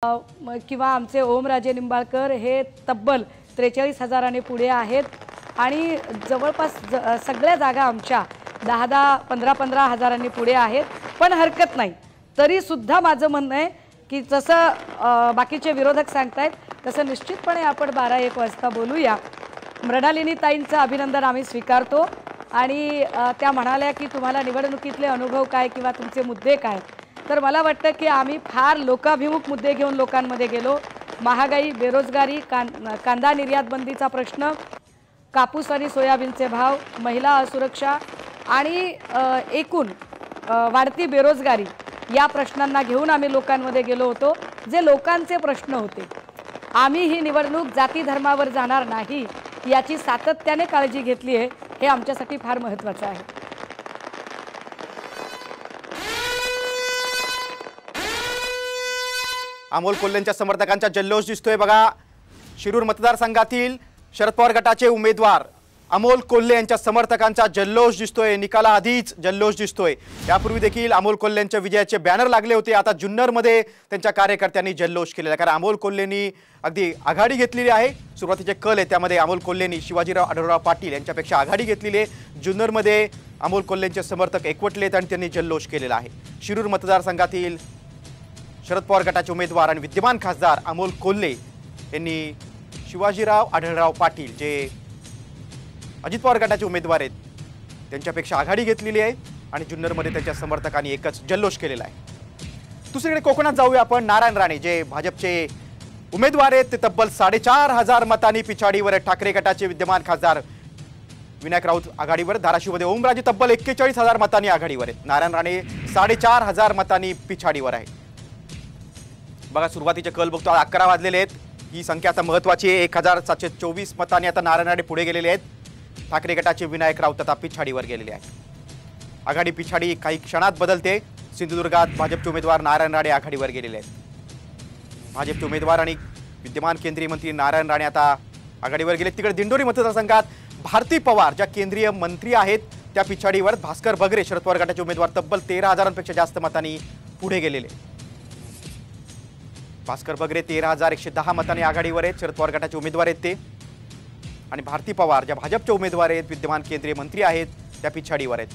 किंवा आमचे ओमराजे निंबाळकर हे तब्बल 43,000 पुढे आहेत आणि जवळपास सगळ्या जागा आमच्या 10-10, 15-15 हजारांनी पुढे आहेत। पण हरकत नाही, तरी सुद्धा माझं म्हणणं आहे की जसं बाकीचे विरोधक सांगतायत तसं निश्चितपणे आपण 12-1 वाजता बोलूया। मृणालिनी ताईंचं अभिनंदन आम्ही स्वीकारतो आणि त्या म्हणाल्या की तुम्हाला निवडणुकीतले अनुभव काय किंवा तुमचे मुद्दे काय, तर मला वाटतं की आम्ही फार लोकाभिमुख मुद्दे घेऊन लोकांमध्ये गेलो। महागाई, बेरोजगारी, कांदा निर्यात बंदीचा प्रश्न, कापूस आणि सोयाबीनचे भाव, महिला असुरक्षा आणि एकूण वाढती बेरोजगारी या प्रश्नांना घेऊन आम्ही लोकांमध्ये गेलो होतो, जे लोकांचे प्रश्न होते। आम्ही ही निवडणूक जाती धर्मावर जाणार नाही याची सातत्याने काळजी घेतली आहे, हे आमच्यासाठी फार महत्त्वाचं आहे। अमोल कोल्हेंच्या समर्थकांचा जल्लोष दिसतोय बघा। शिरूर मतदारसंघातील शरद पवार गटाचे उमेदवार अमोल कोल्हे यांच्या समर्थकांचा जल्लोष दिसतोय, निकालाआधीच जल्लोष दिसतोय। यापूर्वी देखील अमोल कोल्हेंच्या विजयाचे बॅनर लागले होते, आता जुन्नरमध्ये त्यांच्या कार्यकर्त्यांनी जल्लोष केलेला आहे, कारण अमोल कोल्हेंनी अगदी आघाडी घेतलेली आहे। सुरुवातीचे कल आहे त्यामध्ये अमोल कोल्हेंनी शिवाजीराव आढळराव पाटील यांच्यापेक्षा आघाडी घेतलेली आहे। जुन्नरमध्ये अमोल कोल्हेंचे समर्थक एकवटलेत आणि त्यांनी जल्लोष केलेला आहे। शिरूर मतदारसंघातील शरद पवार गटाचे उमेदवार आणि विद्यमान खासदार अमोल कोल्हे यांनी शिवाजीराव आढळराव पाटील जे अजित पवार गटाचे उमेदवार आहेत त्यांच्यापेक्षा आघाडी घेतलेली आहे आणि जुन्नरमध्ये त्यांच्या समर्थकांनी एकच जल्लोष केलेला आहे। दुसरीकडे कोकणात जाऊया आपण। नारायण राणे जे भाजपचे उमेदवार आहेत ते तब्बल 4,500 मतांनी पिछाडीवर आहेत। ठाकरे गटाचे विद्यमान खासदार विनायक राऊत आघाडीवर, धाराशिवमध्ये ओमराजे तब्बल 41,000 मतांनी आघाडीवर आहेत। नारायण राणे 4,500 मतांनी पिछाडीवर आहे। बघा सुरुवातीचे कल बघतो, 11 वाजलेले आहेत, ही संख्या आता महत्त्वाची आहे। 1,724 मतांनी आता नारायण राणे पुढे गेलेले आहेत। ठाकरे गटाचे विनायक राऊत आता पिछाडीवर गेलेले आहेत। आघाडी पिछाडी काही क्षणात बदलते। सिंधुदुर्गात भाजपचे उमेदवार नारायण राणे आघाडीवर गेलेले आहेत। भाजपचे उमेदवार आणि विद्यमान केंद्रीय मंत्री नारायण राणे आता आघाडीवर गेले। तिकडे दिंडोरी मतदारसंघात भारती पवार ज्या केंद्रीय मंत्री आहेत त्या पिछाडीवर, भास्कर बगरे शरद पवार गटाचे उमेदवार तब्बल 13,000पेक्षा जास्त मतांनी पुढे गेलेले। भास्कर बगरे 13,110 मतांनी आघाडीवर आहेत, शरद पवार गटाचे उमेदवार आहेत ते, आणि भारती पवार ज्या भाजपचे उमेदवार आहेत, विद्यमान केंद्रीय मंत्री आहेत, त्या पिछाडीवर आहेत।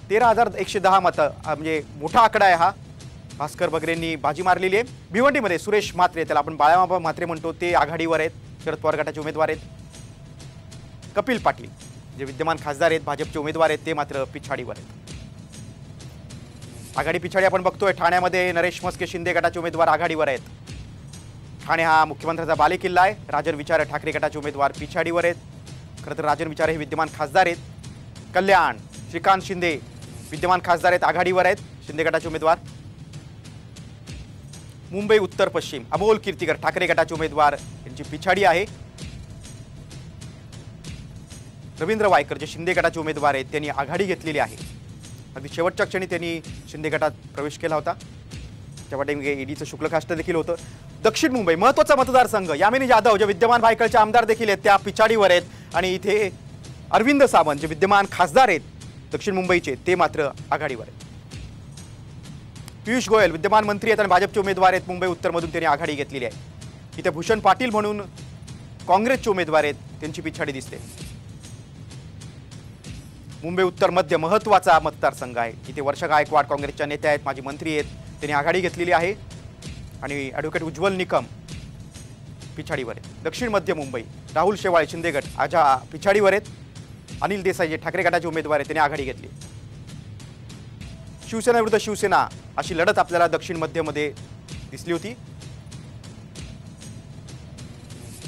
13,110 मतं म्हणजे मोठा आकडा आहे हा। भास्कर बगरेंनी बाजी मारलेली आहे। भिवंडीमध्ये सुरेश म्हात्रे, त्याला आपण बाळामामा म्हात्रे म्हणतो, ते आघाडीवर आहेत, शरद पवार गटाचे उमेदवार आहेत। कपिल पाटील जे विद्यमान खासदार आहेत, भाजपचे उमेदवार आहेत, ते मात्र पिछाडीवर आहेत। आघाडी पिछाडी आपण बघतोय। ठाण्यामध्ये नरेश मस्के शिंदे गटाचे उमेदवार आघाडीवर आहेत। ठाणे हा मुख्यमंत्र्यांचा बालेकिल्ला आहे। राजन विचारे ठाकरे गटाचे उमेदवार पिछाडीवर आहेत। खरं तर राजन विचारे हे विद्यमान खासदार आहेत। कल्याण श्रीकांत शिंदे विद्यमान खासदार आहेत, आघाडीवर आहेत, शिंदे गटाचे उमेदवार। मुंबई उत्तर पश्चिम अमोल कीर्तिकर ठाकरे गटाचे उमेदवार यांची पिछाडी आहे। रवींद्र वायकर जे शिंदे गटाचे उमेदवार आहेत त्यांनी आघाडी घेतलेली आहे। अगदी शेवटच्या क्षणी त्यांनी शिंदे गटात प्रवेश केला होता, त्यामुळे ईडीचं शुक्लकाष्ट देखील होतं। दक्षिण मुंबई महत्त्वाचा मतदारसंघ, यामिनी जाधव जे विद्यमान भायखळचे आमदार देखील आहेत त्या पिछाडीवर आहेत, आणि इथे अरविंद सावंत जे विद्यमान खासदार आहेत दक्षिण मुंबईचे ते मात्र आघाडीवर आहेत। पियुष गोयल विद्यमान मंत्री आहेत आणि भाजपचे उमेदवार आहेत, मुंबई उत्तरमधून त्यांनी आघाडी घेतलेली आहे। इथे भूषण पाटील म्हणून काँग्रेसचे उमेदवार आहेत, त्यांची पिछाडी दिसते। मुंबई उत्तर मध्य महत्त्वाचा मतदारसंघ आहे, इथे वर्षा गायकवाड काँग्रेसच्या नेत्या आहेत, माजी मंत्री आहेत, त्यांनी आघाडी घेतलेली आहे, आणि ॲडव्होकेट उज्ज्वल निकम पिछाडीवर आहेत। दक्षिण मध्य मुंबई राहुल शेवाळे शिंदे गट आजा पिछाडीवर आहेत। अनिल देसाई जे ठाकरे गटाचे उमेदवार आहेत त्यांनी आघाडी घेतली। शिवसेना विरुद्ध शिवसेना अशी लढत आपल्याला दक्षिण मध्यमध्ये दिसली होती।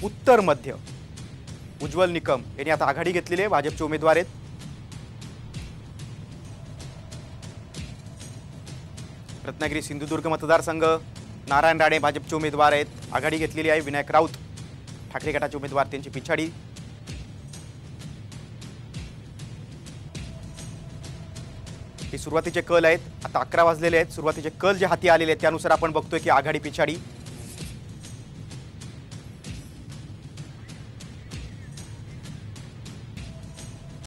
उत्तर मध्य उज्ज्वल निकम यांनी आता आघाडी घेतलेली आहे, भाजपचे उमेदवार आहेत। रत्नागिरी सिंधुदुर्ग मतदारसंघ नारायण राणे भाजपचे उमेदवार आहेत, आघाडी घेतलेली आहे। विनायक राऊत ठाकरे गटाचे उमेदवार, त्यांची पिछाडी। हे सुरुवातीचे कल आहेत, आता 11 वाजलेले आहेत। सुरुवातीचे कल जे हाती आलेले आहेत त्यानुसार आपण बघतोय की आघाडी पिछाडी